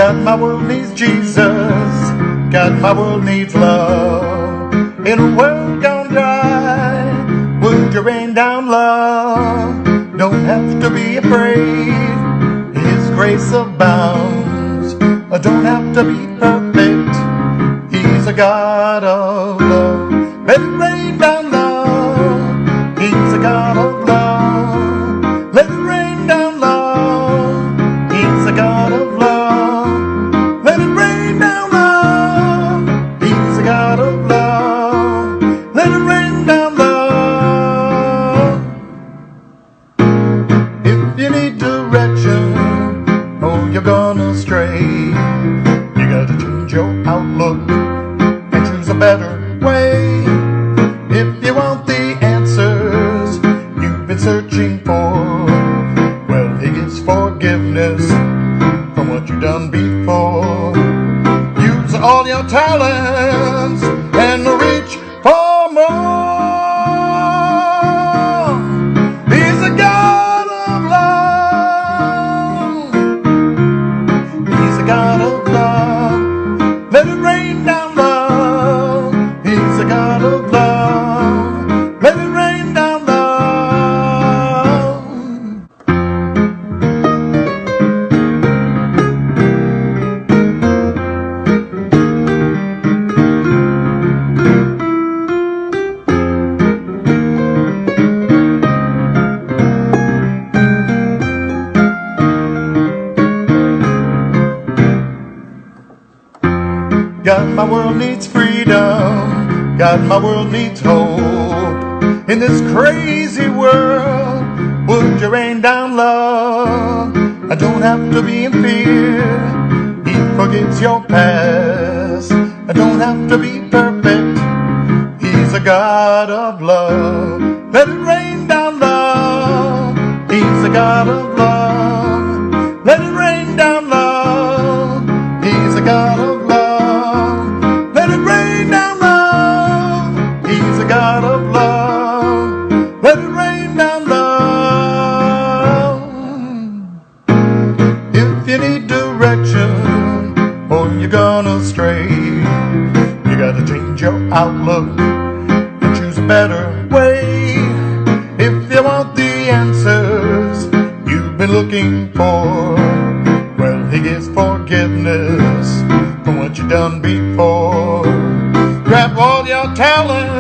God, my world needs Jesus. God, my world needs love. In a world gone dry, would you rain down love? Don't have to be afraid, His grace abounds. Don't have to be perfect, He's a God of love. Let it rain down love, He's a God of love. Let it rain down love, He's a God of love. Let it rain down love, He's a God of love. Let it rain down love. If you need direction, oh, you're gonna stray, you gotta change your outlook and choose a better way. If you want the answers you've been searching for, well, He gives forgiveness from what you've done before. Use all your talents and reach for more. He's a God of love. He's a God of love. Let it rain down love. He's a God of love. Let it rain down love. God, my world needs freedom. God, my world needs hope. In this crazy world, would you rain down love? I don't have to be in fear. He forgives your past. I don't have to be perfect. He's a God of love. Let it rain down love. He's a God of love. Let it rain down love. He's a God of love. Let it rain down love. He's a God of love. Let it rain down love. If you need direction or you're gonna stray, you gotta change your outlook and choose a better way. If you want the answers you've been looking for, well, He gives forgiveness from what you've done before. Grab all your talent